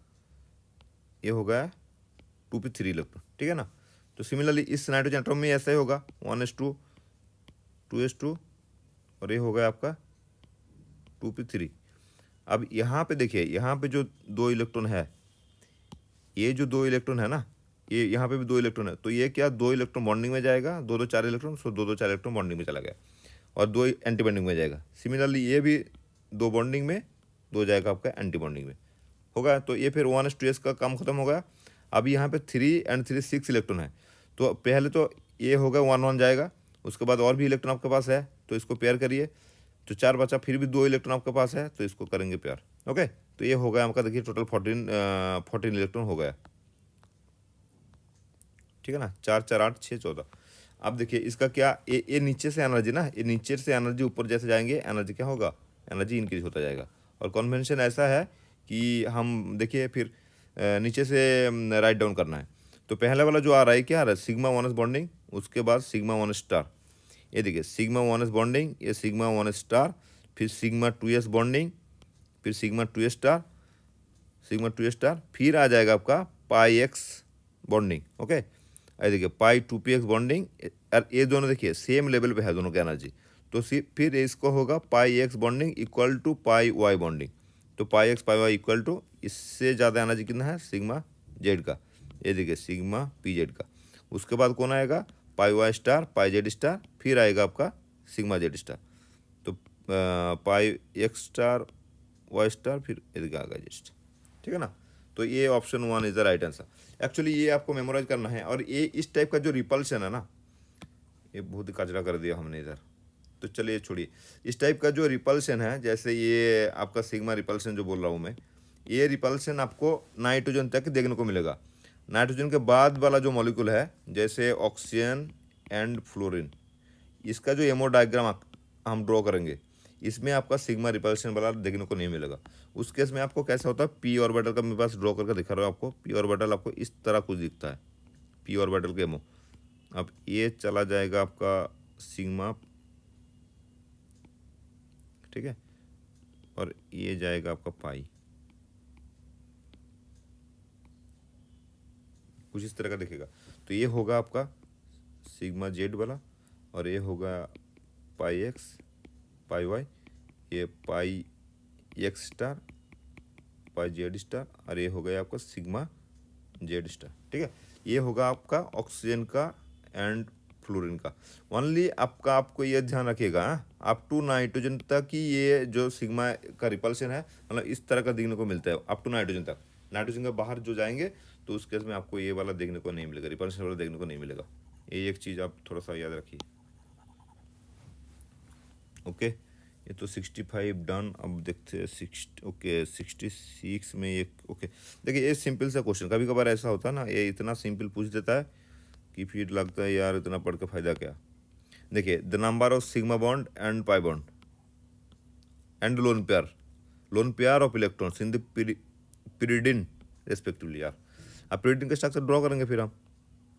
ये हो गया 2p3 इलेक्ट्रॉन। ठीक है ना। तो सिमिलरली इस नाइट्रोजन एटॉम में ऐसा ही होगा 1s2 2s2 और ये हो गया आपका 2p3। अब यहाँ पे देखिए, यहाँ पे जो 2 इलेक्ट्रॉन है, ये जो 2 इलेक्ट्रॉन है ना, ये यहाँ पे भी 2 इलेक्ट्रॉन है, तो ये क्या 2 इलेक्ट्रॉन बॉन्डिंग में जाएगा, 2 4 इलेक्ट्रॉन, सो 2 4 इलेक्ट्रॉन बॉन्डिंग में चला गया और 2 एंटी बॉन्डिंग में जाएगा। सिमिलरली ये भी 2 बॉन्डिंग में, 2 जाएगा आपका एंटी बॉन्डिंग में, होगा। तो ये फिर 1s2s का काम खत्म हो गया। अब यहाँ पे 3 and 3 6 इलेक्ट्रॉन है, तो पहले तो ये होगा 1 1 जाएगा, उसके बाद और भी इलेक्ट्रॉन आपके पास है तो इसको पेयर करिए, तो 4 बचा, फिर भी 2 इलेक्ट्रॉन आपके पास है तो इसको करेंगे पेयर। ओके, तो ये हो गया आपका, देखिए टोटल 14 इलेक्ट्रॉन हो गया। ठीक है ना, 4 4 8 6 14। अब देखिए इसका क्या, ये नीचे से एनर्जी ना, ये नीचे से एनर्जी ऊपर जैसे जाएंगे एनर्जी क्या होगा, एनर्जी इंक्रीज होता जाएगा। और कन्वेंशन ऐसा है कि हम देखिए फिर नीचे से राइट डाउन करना है। तो पहले वाला जो आ रहा है क्या आ रहा है, सिग्मा 1s बॉन्डिंग, उसके बाद सिग्मा 1 स्टार, ये देखिए सिग्मा 1s बॉन्डिंग, ये सिग्मा 1 स्टार, फिर सिग्मा 2s बॉन्डिंग, फिर sigma 2s star, sigma 2s star, फिर आ जाएगा आपका पाई एक्स बॉन्डिंग। ओके, ये देखिए पाई 2px बॉन्डिंग, और ये दोनों देखिए सेम लेवल पे है दोनों का एनर्जी, तो फिर इसको होगा pi x bonding equal to pi y bonding. तो pi x pi y equal to, इससे ज़्यादा एनर्जी कितना है सिग्मा जेड का, ये देखिए सिग्मा पी जेड का। उसके बाद कौन आएगा, पाई वाई स्टार पाई जेड स्टार, फिर आएगा आपका सिग्मा जेड स्टार। तो pi x star Y star, फिर ये देखिए आएगा जेड स्टार। ठीक है ना। तो ये option 1 is the right answer. Actually ये आपको मेमोराइज करना है। और ये इस टाइप का जो रिपल्शन है ना, ये बहुत कचरा कर दिया हमने इधर, तो चलिए छोड़िए। इस टाइप का जो रिपल्शन है, जैसे ये आपका सिग्मा रिपल्शन जो बोल रहा हूँ मैं, ये रिपल्शन आपको नाइट्रोजन तक देखने को मिलेगा। नाइट्रोजन के बाद वाला जो मॉलिक्यूल है, जैसे ऑक्सीजन एंड फ्लोरीन, इसका जो एमओ डायग्राम हम ड्रॉ करेंगे, इसमें आपका सिग्मा रिपल्शन वाला देखने को नहीं मिलेगा। उस केस में आपको कैसा होता है, पी ऑर्बिटल का मेरे पास ड्रॉ करके दिखा रहा हूँ आपको। पी ऑर्बिटल आपको इस तरह कुछ दिखता है, पी ऑर्बिटल के एमओ। अब ये चला जाएगा आपका सिग्मा, ठीक है, और ये जाएगा आपका पाई, कुछ इस तरह का दिखेगा। तो ये होगा आपका सिग्मा जेड वाला, और ये होगा पाई एक्स पाई वाई, ये पाई एक्स स्टार पाई जेड स्टार, और ये हो गया आपका सिग्मा जेड स्टार। ठीक है, ये होगा आपका ऑक्सीजन का एंड फ्लोरीन का। ओनली आपको ये ध्यान रखिएगा, अप टू नाइट्रोजन तक ही ये जो सिग्मा का रिपल्शन है, मतलब इस तरह का देखने को मिलता है अप टू नाइट्रोजन तक। नाइट्रोजन के बाहर जो जाएंगे तो उस केस में आपको ये वाला देखने को नहीं मिलेगा, रिपल्शन वाला देखने को नहीं मिलेगा। ये एक चीज़ आप थोड़ा सा याद रखिए। ओके, ये तो 65 डन। अब देखते हैं 66 में ये ओके। देखिए ये सिंपल सा क्वेश्चन, कभी कभार ऐसा होता है ना, ये इतना सिंपल पूछ देता है कि फिर लगता है यार इतना पढ़ के फायदा क्या। देखिए the number of sigma bond and pi bond and lone pair of electrons in the pyridine respectively. यार अब pyridine का स्ट्रक्चर ड्रॉ करेंगे, फिर हम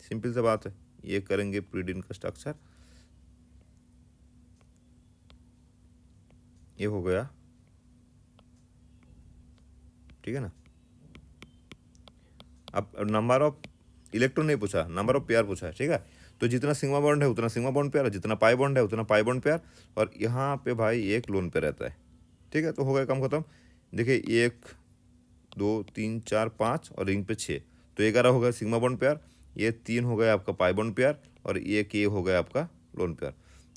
सिंपल सा बात है, ये करेंगे pyridine का स्ट्रक्चर। ये हो गया, ठीक है ना। अब नंबर ऑफ इलेक्ट्रॉन नहीं पूछा, नंबर ऑफ पेयर पूछा है, ठीक है। तो जितना सिग्मा बॉन्ड है उतना सिग्मा बॉन्ड पेयर, जितना पाई बॉन्ड है उतना पाई बॉन्ड पेयर, और यहाँ पे भाई एक लोन पे रहता है, ठीक है। तो हो गया काम खत्म। देखिए 1 2 3 4 5 और रिंग पे 6, तो 11 हो गया सिग्मा बॉन्ड पेयर, ये 3 हो गया आपका पाई बॉन्ड पेयर, और ये हो गया आपका लोन पेयर।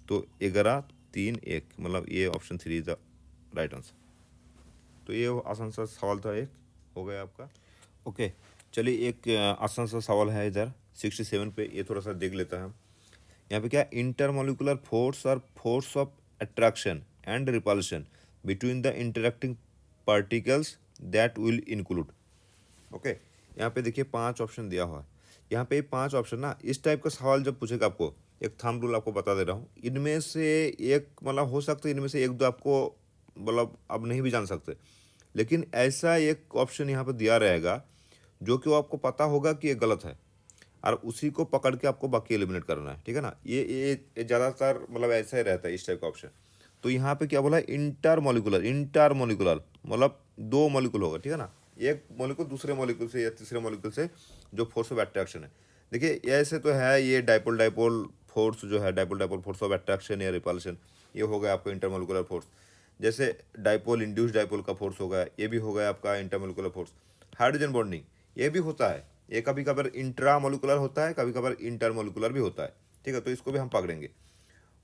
तो 11 3 1, मतलब ये option 3 is the right answer. तो ये आसान सा सवाल था, एक हो गया आपका। ओके चलिए एक आसान सा सवाल है इधर 67 पे, ये थोड़ा सा देख लेता है हम। यहाँ पे क्या, इंटरमोलिकुलर फोर्स और force of attraction and repulsion between the interacting particles that will include. Okay यहाँ पे देखिए 5 ऑप्शन दिया हुआ है। यहाँ पे 5 ऑप्शन ना, इस टाइप का सवाल जब पूछेगा आपको, एक थंब रूल आपको बता दे रहा हूँ, इनमें से एक मतलब हो सकता है, इनमें से एक दो आपको मतलब आप नहीं भी जान सकते, लेकिन ऐसा एक ऑप्शन यहाँ पर दिया रहेगा जो कि वो आपको पता होगा कि ये गलत है, और उसी को पकड़ के आपको बाकी एलिमिनेट करना है, ठीक है ना। ये ज़्यादातर मतलब ऐसा ही रहता है इस टाइप का ऑप्शन। तो यहाँ पे क्या बोला, इंटरमोलिकुलर मतलब 2 मॉलिक्यूल होगा, ठीक है ना, एक मॉलिक्यूल दूसरे मॉलिक्यूल से या तीसरे मॉलिक्यूल से जो फोर्स ऑफ अट्रैक्शन है। देखिए ऐसे तो है, ये डाइपोल फोर्स जो है, डाइपोल फोर्स ऑफ अट्रैक्शन या रिपल्शन, ये हो गया आपका इंटरमोलिकुलर फोर्स। जैसे डाइपोल इंड्यूस डाइपोल का फोर्स हो गया, ये भी हो गया आपका इंटरमोलिकुलर फोर्स। हाइड्रोजन बॉन्डिंग ये भी होता है, ये कभी कभार इंट्रामोलिकुलर होता है, कभी कभार इंटरमोलिकुलर भी होता है, ठीक है, तो इसको भी हम पकड़ेंगे।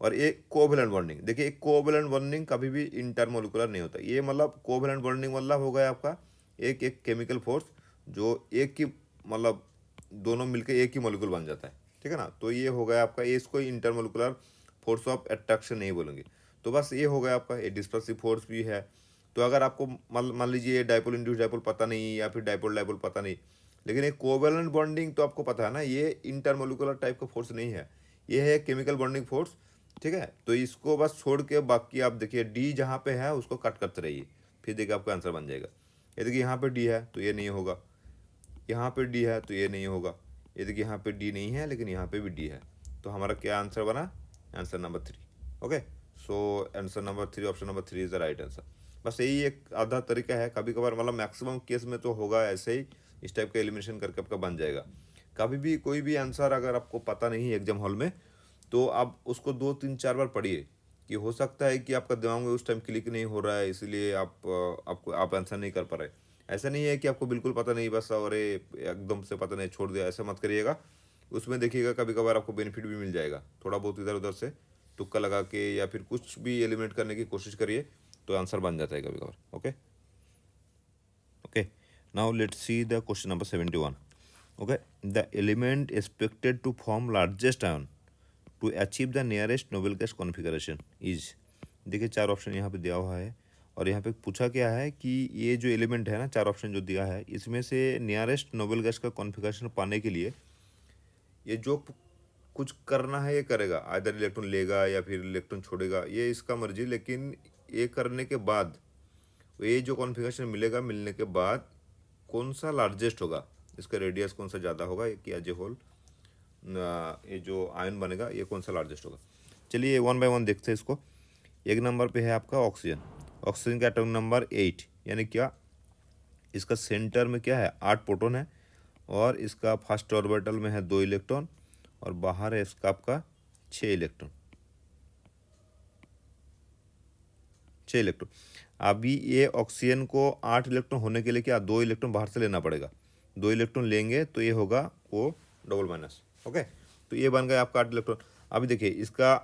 और ये कोवैलेंट बॉन्डिंग, देखिए कोवैलेंट बॉन्डिंग कभी भी इंटरमोलिकुलर नहीं होता, ये मतलब कोवैलेंट बॉन्डिंग मतलब हो गया आपका एक एक केमिकल फोर्स जो एक की मतलब दोनों मिलकर एक ही मॉलिक्यूल बन जाता है, ठीक है ना। तो ये हो गया आपका, ये इसको इंटरमोलिकुलर फोर्स ऑफ अट्रैक्शन नहीं बोलेंगे। तो बस ये हो गया आपका, ये डिस्पर्सिव फोर्स भी है। तो अगर आपको मान लीजिए डाइपोल इंड्यूस डाइपोल पता नहीं, या फिर डाइपोल डाइपोल पता नहीं, लेकिन ये कोवैलेंट बॉन्डिंग तो आपको पता है ना, ये इंटरमोलिकुलर टाइप का फोर्स नहीं है, ये है केमिकल बॉन्डिंग फोर्स, ठीक है। तो इसको बस छोड़ के बाकी आप देखिए डी जहाँ पे है उसको कट करते रहिए, फिर देखिए आपका आंसर बन जाएगा। ये देखिए यहाँ पे डी है तो ये नहीं होगा, यहाँ पे डी है तो ये नहीं होगा, ये देखिए यहाँ पे डी नहीं है लेकिन यहाँ पे भी डी है, तो हमारा क्या आंसर बना, answer number 3। Okay so answer number 3, option number 3 is the right answer. बस यही एक आधा तरीका है, कभी कभार मतलब मैक्सिमम केस में तो होगा ऐसे ही, इस टाइप का एलिमिनेशन करके आपका बन जाएगा। कभी भी कोई भी आंसर अगर आपको पता नहीं है एग्जाम हॉल में, तो आप उसको 2 3 4 बार पढ़िए, कि हो सकता है कि आपका दिमाग में उस टाइम क्लिक नहीं हो रहा है, इसलिए आप आंसर नहीं कर पा रहे। ऐसा नहीं है कि आपको बिल्कुल पता नहीं बस और एकदम से पता नहीं छोड़ दिया, ऐसा मत करिएगा। उसमें देखिएगा कभी कभार आपको बेनिफिट भी मिल जाएगा, थोड़ा बहुत इधर उधर से तुक्का लगा के या फिर कुछ भी एलिमिनेट करने की कोशिश करिए, तो आंसर बन जाता है कभी कभार। Okay okay now let's see the question number 71। Okay the element expected to form largest ion to achieve the nearest noble gas configuration is. देखिए 4 ऑप्शन यहाँ पे दिया हुआ है, और यहाँ पे पूछा क्या है कि ये जो एलिमेंट है ना, 4 ऑप्शन जो दिया है, इसमें से नियरेस्ट नोबेल गैस का कॉन्फिगरेशन पाने के लिए ये जो कुछ करना है ये करेगा, आइदर इलेक्ट्रॉन लेगा या फिर इलेक्ट्रॉन छोड़ेगा, ये इसका मर्जी, लेकिन ये करने के बाद ये जो कॉन्फिगरेशन मिलेगा, मिलने के बाद कौन सा लार्जेस्ट होगा, इसका रेडियस कौन सा ज़्यादा होगा, कि एज ए होल ये जो आयन बनेगा ये कौन सा लार्जेस्ट होगा। चलिए 1 बाय 1 देखते हैं इसको। एक नंबर पे है आपका ऑक्सीजन, ऑक्सीजन का एटॉमिक नंबर 8, यानी क्या, इसका सेंटर में क्या है 8 प्रोटॉन है, और इसका फर्स्ट ऑर्बिटल में है 2 इलेक्ट्रॉन, और बाहर है इसका आपका 6 इलेक्ट्रॉन, 6 इलेक्ट्रॉन। अभी ये ऑक्सीजन को 8 इलेक्ट्रॉन होने के लिए क्या 2 इलेक्ट्रॉन बाहर से लेना पड़ेगा, 2 इलेक्ट्रॉन लेंगे तो ये होगा O डबल माइनस। ओके तो ये बन गया आपका 8 इलेक्ट्रॉन। अभी देखिए इसका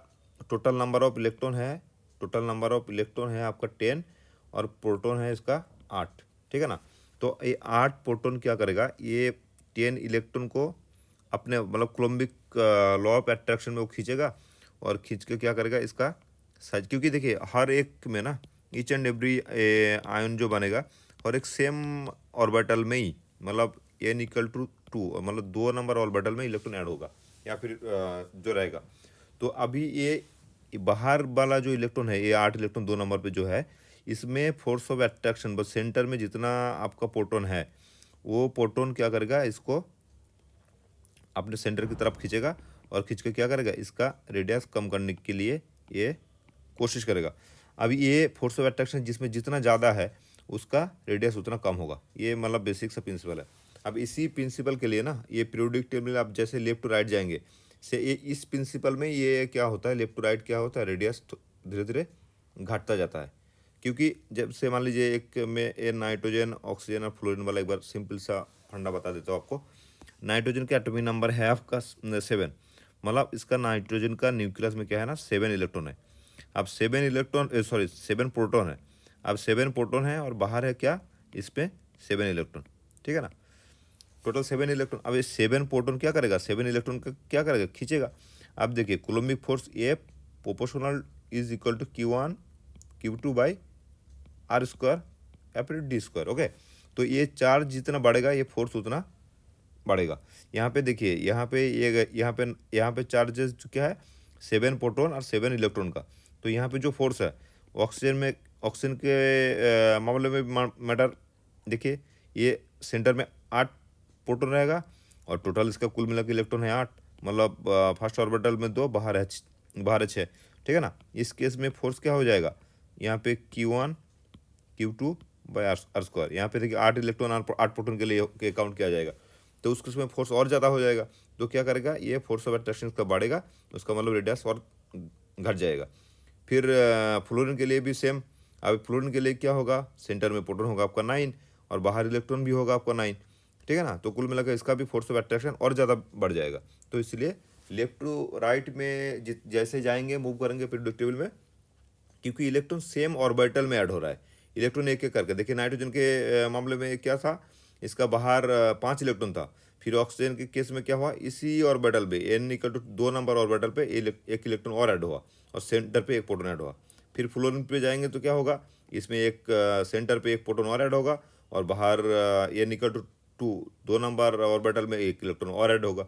टोटल नंबर ऑफ इलेक्ट्रॉन है, टोटल नंबर ऑफ इलेक्ट्रॉन है आपका 10, और प्रोटॉन है इसका 8, ठीक है ना। तो ये 8 प्रोटॉन क्या करेगा, ये 10 इलेक्ट्रॉन को अपने मतलब कोलम्बिक लॉ ऑफ अट्रैक्शन में वो खींचेगा, और खींच के क्या करेगा, इसका साइज, क्योंकि देखिए हर एक में ना ईच एंड एवरी आयन जो बनेगा और एक सेम ऑर्बिटल में ही, मतलब n इक्वल टू 2, मतलब 2 नंबर ऑर्बिटल में इलेक्ट्रॉन ऐड होगा या फिर जो रहेगा। तो अभी ये बाहर वाला जो इलेक्ट्रॉन है, ये 8 इलेक्ट्रॉन 2 नंबर पे जो है, इसमें फोर्स ऑफ अट्रैक्शन बस सेंटर में जितना आपका प्रोटॉन है, वो प्रोटॉन क्या करेगा, इसको अपने सेंटर की तरफ खींचेगा और खींच के क्या करेगा, इसका रेडियस कम करने के लिए ये कोशिश करेगा। अब ये फोर्स ऑफ अट्रैक्शन जिसमें जितना ज़्यादा है उसका रेडियस उतना कम होगा, ये मतलब बेसिक सा प्रिंसिपल है। अब इसी प्रिंसिपल के लिए ना ये पीरियोडिक टेबल आप जैसे लेफ्ट टू राइट जाएंगे से ये इस प्रिंसिपल में ये क्या होता है, लेफ्ट टू राइट क्या होता है, रेडियस धीरे धीरे घटता जाता है। क्योंकि जब से मान लीजिए एक में ये नाइट्रोजन, ऑक्सीजन और फ्लोरीन वाला एक बार सिंपल सा फंडा बता देता हूँ आपको। नाइट्रोजन का एटॉमिक नंबर है आपका 7, मतलब इसका नाइट्रोजन का न्यूक्लियस में क्या है ना 7 इलेक्ट्रॉन है। अब 7 इलेक्ट्रॉन, सॉरी 7 प्रोटॉन है। अब 7 प्रोटॉन है और बाहर है क्या, इस पे 7 इलेक्ट्रॉन, ठीक है ना, टोटल 7 इलेक्ट्रॉन। अब ये 7 प्रोटॉन क्या करेगा, 7 इलेक्ट्रॉन का क्या करेगा, खींचेगा। अब देखिए coulombic force a proportional is equal to Q1 Q2 by R square या फिर D स्क्वायर। ओके, तो ये चार्ज जितना बढ़ेगा ये फोर्स उतना बढ़ेगा। यहाँ पे देखिए, यहाँ पे चार्जेस क्या है, 7 प्रोटॉन और 7 इलेक्ट्रॉन का। तो यहाँ पे जो फोर्स है ऑक्सीजन के मामले में मैटर, देखिए ये सेंटर में 8 प्रोटॉन रहेगा और टोटल इसका कुल मिला के इलेक्ट्रॉन है 8, मतलब फर्स्ट ऑर्बिटल में 2, बाहर है 6, ठीक है ना। इस केस में फोर्स क्या हो जाएगा, यहाँ पे Q1 Q2 by are square. यहाँ पे देखिए 8 इलेक्ट्रॉन 8 प्रोटॉन के लिए काउंट किया जाएगा, तो उस केस में फोर्स और ज़्यादा हो जाएगा। तो क्या करेगा, ये फोर्स ऑफ अट्रैक्शन का बढ़ेगा, उसका मतलब रेडियस और घट जाएगा। फिर फ्लोरीन के लिए भी सेम। अब फ्लोरीन के लिए क्या होगा, सेंटर में प्रोटॉन होगा आपका 9 और बाहर इलेक्ट्रॉन भी होगा आपका 9, ठीक है ना। तो कुल मिलाकर इसका भी फोर्स ऑफ अट्रैक्शन और ज़्यादा बढ़ जाएगा। तो इसलिए लेफ्ट टू राइट में जैसे जाएंगे, मूव करेंगे पीरियोडिक टेबल में, क्योंकि इलेक्ट्रॉन सेम ऑर्बिटल में ऐड हो रहा है, इलेक्ट्रॉन एक एक करके। देखिए नाइट्रोजन के मामले में क्या था, इसका बाहर 5 इलेक्ट्रॉन था। फिर ऑक्सीजन के केस में क्या हुआ, इसी ऑर्बिटल पे n equal to 2 number orbital पे एक इलेक्ट्रॉन और ऐड हुआ और सेंटर पे एक प्रोटॉन ऐड हुआ। फिर फ्लोरीन पे जाएंगे तो क्या होगा, इसमें एक सेंटर पे एक प्रोटॉन और ऐड होगा और बाहर n equal to 2 number orbital में एक इलेक्ट्रॉन और ऐड होगा।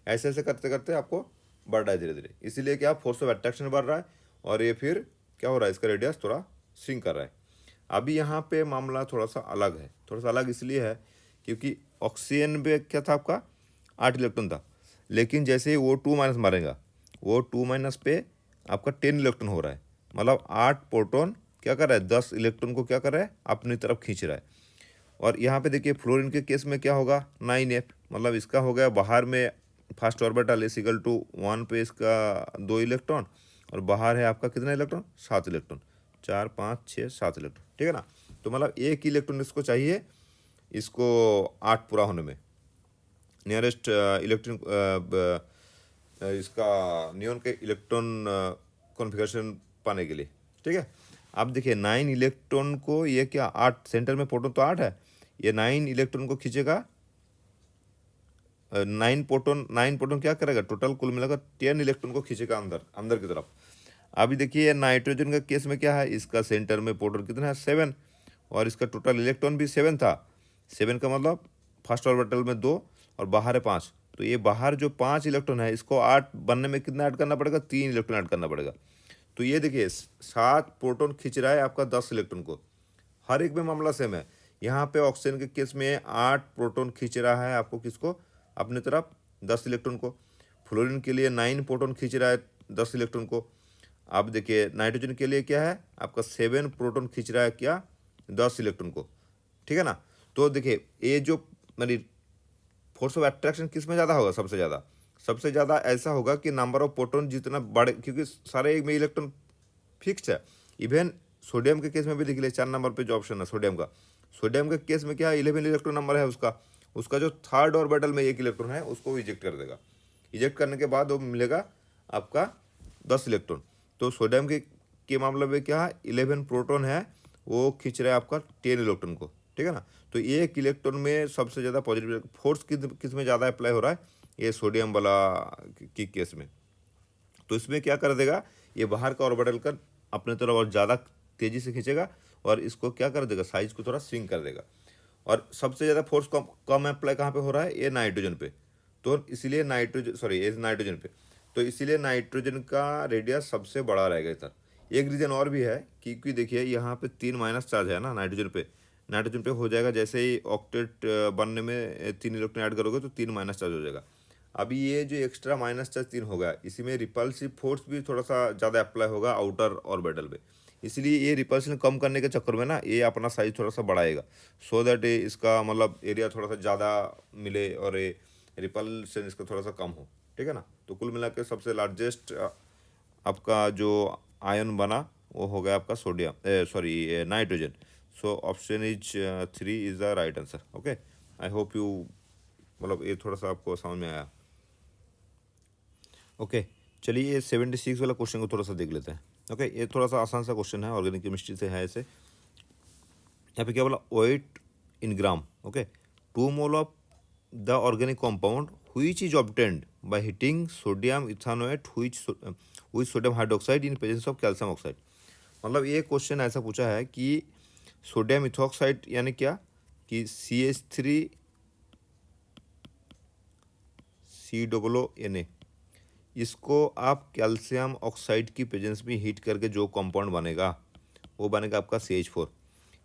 ऐसे ऐसे करते करते आपको बढ़ रहा है धीरे धीरे। इसीलिए क्या, फोर्स ऑफ अट्रैक्शन बढ़ रहा है और ये फिर क्या हो रहा है, इसका रेडियस थोड़ा श्रिंक कर रहा है। अभी यहाँ पे मामला थोड़ा सा अलग है, थोड़ा सा अलग इसलिए है क्योंकि ऑक्सीजन में क्या था आपका 8 इलेक्ट्रॉन था, लेकिन जैसे ही वो 2 माइनस मारेगा, वो 2 माइनस पे आपका 10 इलेक्ट्रॉन हो रहा है, मतलब 8 प्रोटॉन क्या कर रहा है, 10 इलेक्ट्रॉन को क्या कर रहा है, अपनी तरफ खींच रहा है। और यहाँ पे देखिए फ्लोरीन के केस में क्या होगा, 9F, मतलब इसका हो गया बाहर में first orbital is equal to 1 पे इसका 2 इलेक्ट्रॉन और बाहर है आपका कितना इलेक्ट्रॉन, 7 इलेक्ट्रॉन, 4 5 6 7 इलेक्ट्रॉन, ठीक है ना। तो मतलब एक इलेक्ट्रॉन इसको चाहिए, इसको 8 पूरा होने में, नियरेस्ट इलेक्ट्रॉन इसका नियॉन के इलेक्ट्रॉन कॉन्फ़िगरेशन पाने के लिए, ठीक है। अब देखिए 9 इलेक्ट्रॉन को ये क्या 8, सेंटर में प्रोटॉन तो 8 है, ये 9 इलेक्ट्रॉन को खींचेगा। 9 प्रोटॉन क्या करेगा, टोटल कुल मिलाकर 10 इलेक्ट्रॉन को खींचेगा अंदर की तरफ। अभी देखिए नाइट्रोजन का केस में क्या है, इसका सेंटर में प्रोटॉन कितना है, 7, और इसका टोटल इलेक्ट्रॉन भी 7 था। 7 का मतलब फर्स्ट ऑर्बिटल में 2 और बाहर है 5, तो ये बाहर जो 5 इलेक्ट्रॉन है, इसको 8 बनने में कितना ऐड करना पड़ेगा, 3 इलेक्ट्रॉन ऐड करना पड़ेगा। तो ये देखिए 7 प्रोटॉन खींच रहा है आपका 10 इलेक्ट्रॉन को, हर एक में मामला सेम है। यहाँ पे ऑक्सीजन के केस में 8 प्रोटॉन खींच रहा है आपको, किसको, अपनी तरफ 10 इलेक्ट्रॉन को। फ्लोरीन के लिए 9 प्रोटॉन खींच रहा है 10 इलेक्ट्रॉन को। अब देखिए नाइट्रोजन के लिए क्या है, आपका 7 प्रोटॉन खींच रहा है क्या, 10 इलेक्ट्रॉन को, ठीक है ना। तो देखिए ये जो मतलब फोर्स ऑफ अट्रैक्शन किस में ज़्यादा होगा, सबसे ज़्यादा ऐसा होगा कि नंबर ऑफ प्रोटॉन जितना बढ़े, क्योंकि सारे एक में इलेक्ट्रॉन फिक्स्ड है। इवन सोडियम के केस में भी देख लीजिए 4 नंबर पे जो ऑप्शन है सोडियम के केस में क्या है, 11 इलेक्ट्रॉन नंबर है उसका जो थर्ड ऑर्बिटल में 1 इलेक्ट्रॉन है उसको इजेक्ट कर देगा। इजेक्ट करने के बाद वो मिलेगा आपका 10 इलेक्ट्रॉन। तो सोडियम के मामले में क्या है, 11 प्रोटॉन है, वो खींच रहा है आपका 10 इलेक्ट्रॉन को, ठीक है ना। तो 1 इलेक्ट्रॉन में सबसे ज़्यादा पॉजिटिव फोर्स किस में ज़्यादा अप्लाई हो रहा है, ये सोडियम वाला की केस में। तो इसमें क्या कर देगा, ये बाहर का ऑर्बिटल का अपने तरफ और ज़्यादा तेज़ी से खींचेगा और इसको क्या कर देगा, साइज को थोड़ा स्विंग कर देगा। और सबसे ज़्यादा फोर्स कम कम अप्लाई कहाँ पे हो रहा है, ये नाइट्रोजन पे। तो इसीलिए नाइट्रोजन, सॉरी ये नाइट्रोजन पे, तो इसीलिए नाइट्रोजन का रेडियस सबसे बड़ा रहेगा इधर। एक रीज़न और भी है, क्योंकि देखिए यहाँ पे 3 माइनस चार्ज है ना नाइट्रोजन पे हो जाएगा, जैसे ही ऑक्टेट बनने में 3 इलेक्ट्रॉन ऐड करोगे तो 3 माइनस चार्ज हो जाएगा। अभी ये जो एक्स्ट्रा माइनस चार्ज 3 हो गया, इसी में रिपल्सिव फोर्स भी थोड़ा सा ज़्यादा अप्लाई होगा आउटर ऑर्बिटल पे। इसलिए ये रिपल्शन कम करने के चक्कर में ना ये अपना साइज थोड़ा सा बढ़ाएगा, सो दैट इसका मतलब एरिया थोड़ा सा ज़्यादा मिले और ये रिपल्शन इसका थोड़ा सा कम हो, ठीक है ना। तो कुल मिला के सबसे लार्जेस्ट आपका जो आयन बना वो हो गया आपका sodium, sorry nitrogen. So option is 3 is the right answer. Okay, I hope you, मतलब ये थोड़ा सा आपको समझ में आया। ओके, चलिए ये 76 वाला क्वेश्चन को थोड़ा सा देख लेते हैं। ओके, ये थोड़ा सा आसान सा क्वेश्चन है, ऑर्गेनिक केमिस्ट्री से है। ऐसे यहाँ पे क्या बोला, weight in gram. Okay, 2 mole of the organic compound which is obtained by heating sodium ethanoate which with sodium hydroxide in presence of calcium oxide। मतलब ये क्वेश्चन ऐसा पूछा है कि सोडियम इथॉक्साइड यानी क्या, कि CH3COO Na, इसको आप कैल्शियम ऑक्साइड की प्रेजेंस में हीट करके जो कंपाउंड बनेगा वो बनेगा आपका CH4।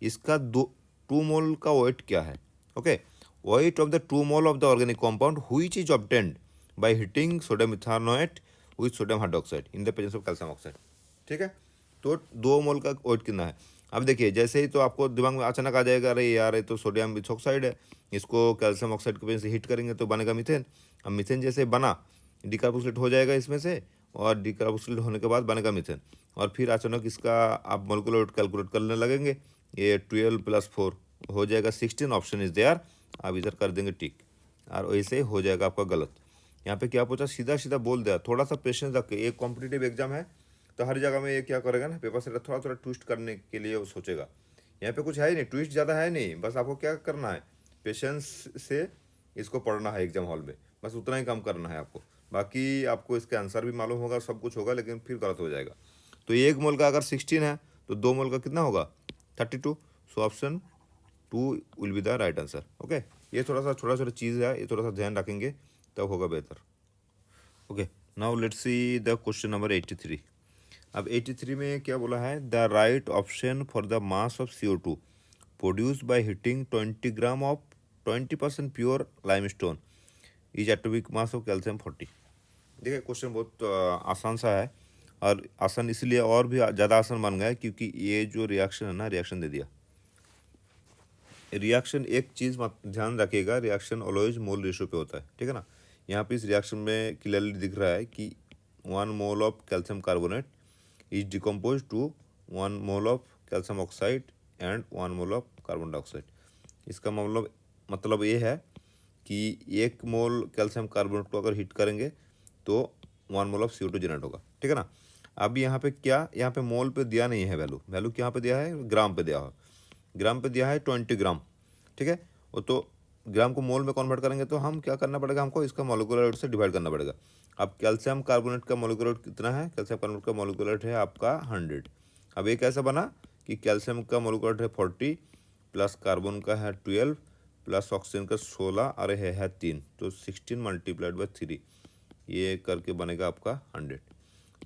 इसका 2 मोल का वेट क्या है। Okay, weight of the 2 mole of the organic compound which is obtained by heating sodium ethanoate with sodium hydroxide in the presence of calcium oxide। ठीक है, तो 2 मोल का वेट कितना है। अब देखिए जैसे ही तो आपको दिमाग में अचानक आ जाएगा, अरे यार ये तो सोडियम इथॉक्साइड है, इसको कैल्शियम ऑक्साइड की वजह से हीट करेंगे तो बनेगा मीथेन। अब मीथेन जैसे बना, डिकार्बोक्सिलेट हो जाएगा इसमें से, और डिकार्बोक्सिलेट होने के बाद बनेगा मीथेन। और फिर अचानक इसका आप मोलिकुलर वेट कैलकुलेट करने लगेंगे, ये 12 + 4 हो जाएगा 16। ऑप्शन इज देयर, आप इधर कर देंगे टिक, और वैसे हो जाएगा आपका गलत। यहाँ पे क्या पूछा, सीधा सीधा बोल दिया। थोड़ा सा पेशेंस रख के, एक कॉम्पिटिटिव एग्जाम है तो हर जगह में ये क्या करेगा ना, पेपर से थोड़ा थोड़ा ट्विस्ट करने के लिए वो सोचेगा। यहाँ पे कुछ है ही नहीं, ट्विस्ट ज़्यादा है नहीं, बस आपको क्या करना है, पेशेंस से इसको पढ़ना है एग्जाम हॉल में, बस उतना ही काम करना है आपको। बाकी आपको इसके आंसर भी मालूम होगा, सब कुछ होगा, लेकिन फिर गलत हो जाएगा। तो 1 मोल का अगर 16 है तो 2 मोल का कितना होगा, 32। So option 2 will be the right answer. Okay, ये थोड़ा सा छोटा छोटा चीज़ है, ये थोड़ा सा ध्यान रखेंगे तब होगा बेहतर। Okay, now let's see the question number 83। अब 83 में क्या बोला है, the right option for the mass of CO2 produce by heating 20 gram of 20% pure limestone is atomic mass of calcium 40। देखिए क्वेश्चन बहुत आसान सा है, और आसान इसलिए और भी ज़्यादा आसान बन गया है क्योंकि ये जो रिएक्शन है ना, रिएक्शन दे दिया। रिएक्शन एक चीज़ मत ध्यान रखिएगा, रिएक्शन ऑलवेज मोल रेशियो पे होता है, ठीक है ना। यहाँ पे इस रिएक्शन में क्लियरली दिख रहा है कि 1 mole of calcium carbonate is decompose to 1 mole of calcium oxide and 1 mole of carbon dioxide. इसका मतलब ये है कि 1 मोल कैल्शियम कार्बोनेट को अगर हीट करेंगे तो 1 मोल ऑफ CO2 जनरेट होगा, ठीक है ना। अब यहाँ पे क्या, यहाँ पे मोल पे दिया नहीं है, वैल्यू क्या पे दिया है, ग्राम पे दिया है। ग्राम पे दिया है 20 ग्राम, ठीक है। वो तो ग्राम को मोल में कन्वर्ट करेंगे तो हम क्या करना पड़ेगा, हमको इसका मोलिकुलर वेट से डिवाइड करना पड़ेगा। अब कैल्शियम कार्बोनेट का मोलिकुलर वेट कितना है, कैल्शियम कार्बोनेट का मोलिकुलर वेट है आपका 100। अब ये कैसे बना कि कैल्शियम का मोलिकुलर वेट है 40 प्लस कार्बन का है 12 प्लस ऑक्सीजन का 16 और है 3, तो 16 × 3 ये करके बनेगा आपका 100।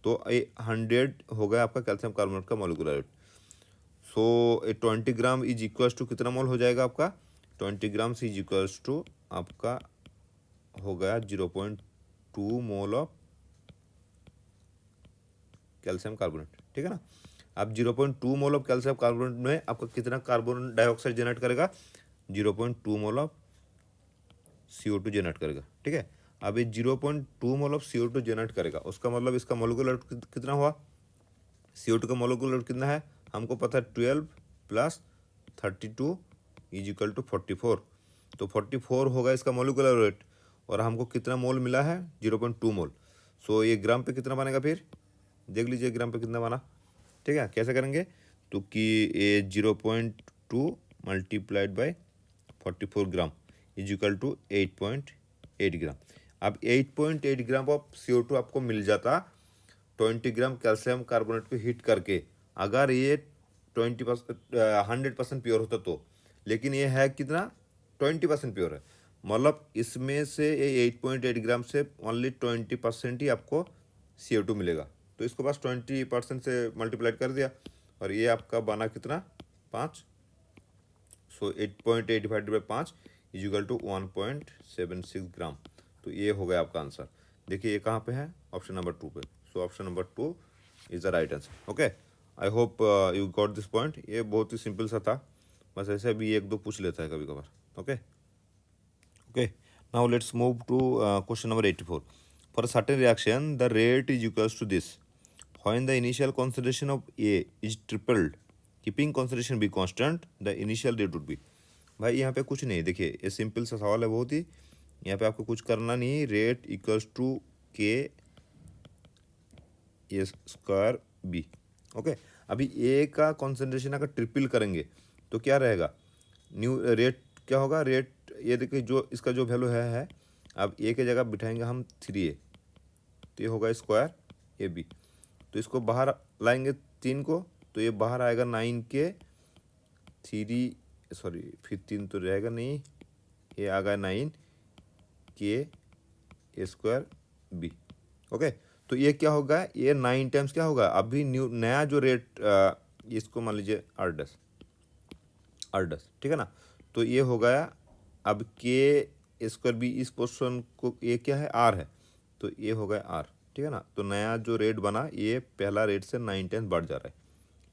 तो ये 100 हो गया आपका कैल्शियम कार्बोनेट का molecular weight. So 20 gram is equals to कितना मोल हो जाएगा आपका, 20 ग्राम इज इक्वल्स टू आपका हो गया 0.2 मोल ऑफ कैल्शियम कार्बोनेट, ठीक है ना। अब 0.2 मोल ऑफ कैल्शियम कार्बोनेट में आपका कितना कार्बन डाइऑक्साइड जनरेट करेगा, 0.2 मोल ऑफ CO2 जनरेट करेगा, ठीक है। अब ये 0.2 मोल ऑफ CO2 जनरेट करेगा, उसका मतलब इसका मोलिकुलर वेट कितना हुआ, CO2 का मोलिकुलर वेट कितना है हमको पता है, 12 + 32 इज इक्वल टू 44। तो 44 होगा इसका मोलिकुलर वेट, और हमको कितना मोल मिला है, 0.2 मोल। सो ये ग्राम पे कितना बनेगा, फिर देख लीजिए ग्राम पे कितना बना, ठीक है। कैसे करेंगे, तो कि ये 0.2 × 44 ग्राम इज इक्वल टू 8.8 ग्राम। अब 8.8 ग्राम ऑफ CO2 आपको मिल जाता 20 ग्राम कैल्शियम कार्बोनेट को हीट करके, अगर ये 100% प्योर होता तो, लेकिन ये है कितना, 20% प्योर है। मतलब इसमें से ये 8.8 ग्राम से ओनली 20% ही आपको CO2 मिलेगा। तो इसको बस 20% से मल्टीप्लाइड कर दिया और ये आपका बना कितना, 5। So 8.8 divided by 5 is equal to 1.76 gram. तो ये हो गया आपका आंसर। देखिए ये कहाँ पे है, ऑप्शन नंबर 2 पे। So option number 2 is the right answer. Okay, I hope you got this point. ये बहुत ही सिंपल सा था, बस ऐसे भी एक दो पूछ लेता है कभी कभार। Okay okay, now let's move to question number 84। For a certain reaction the rate is equals to this when the initial concentration of A is tripled keeping concentration B constant the initial rate would be। भाई यहाँ पे कुछ नहीं, देखिए ये simple सा सवाल है बहुत ही। यहाँ पे आपको कुछ करना नहीं, रेट इक्वल्स टू के ए स्क्वायर बी। ओके, अभी ए का कॉन्सेंट्रेशन अगर ट्रिपल करेंगे तो क्या रहेगा, न्यू रेट क्या होगा, रेट ये देखिए जो इसका जो वैल्यू है, अब ए के जगह बिठाएंगे हम 3A, तो ये होगा स्क्वायर ए बी। तो इसको बाहर लाएंगे 3 को, तो ये बाहर आएगा 9K 3, सॉरी फिर 3 तो रहेगा नहीं, ये आ गया 9K ए स्क्वायर बी। ओके, तो ये क्या होगा, ये 9 टाइम्स क्या होगा, अभी न्यू नया जो रेट, इसको मान लीजिए R10, ठीक है ना। तो ये हो गया, अब के स्क्वायर बी इस पोर्शन को, ये क्या है, R है, तो ये हो गया R, ठीक है ना। तो नया जो रेट बना ये पहला रेट से 9 टाइम्स बढ़ जा रहा है,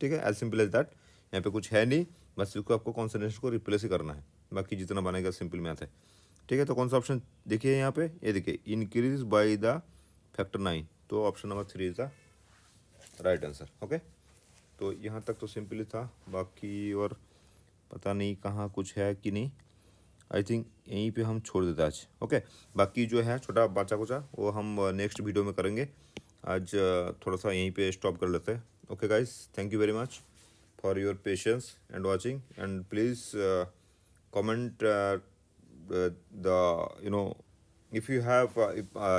ठीक है। एज सिंपल एज दैट, यहाँ पे कुछ है नहीं, बस इसको आपको कॉन्सेंट्रेशन को रिप्लेस ही करना है, बाकी जितना बनेगा सिंपल मैथ है, ठीक है। तो कौन सा ऑप्शन देखिए यहाँ पे, ये देखिए इंक्रीज बाय द फैक्टर 9, तो option number 3 is the right answer. Okay, तो यहाँ तक तो सिंपल ही था, बाकी और पता नहीं कहाँ कुछ है कि नहीं। आई थिंक यहीं पे हम छोड़ देते आज। ओके, बाकी जो है छोटा बचा कुचा वो हम नेक्स्ट वीडियो में करेंगे। आज थोड़ा सा यहीं पे स्टॉप कर लेते हैं। Okay guys, thank you very much for your patience and watching, and please comment the you know if you have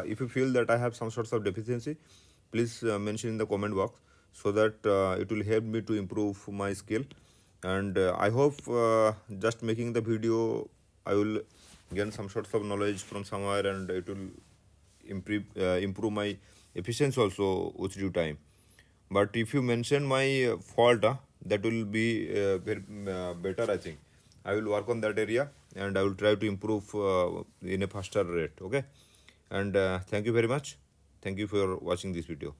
if you feel that I have some sorts of deficiency, please mention in the comment box, so that it will help me to improve my skill. And I hope just making the video I will gain some sorts of knowledge from somewhere, and it will improve my efficiency also with due time. But if you mention my fault, that will be very better, I think. I will work on that area, and I will try to improve in a faster rate. Okay, and thank you very much. Thank you for watching this video.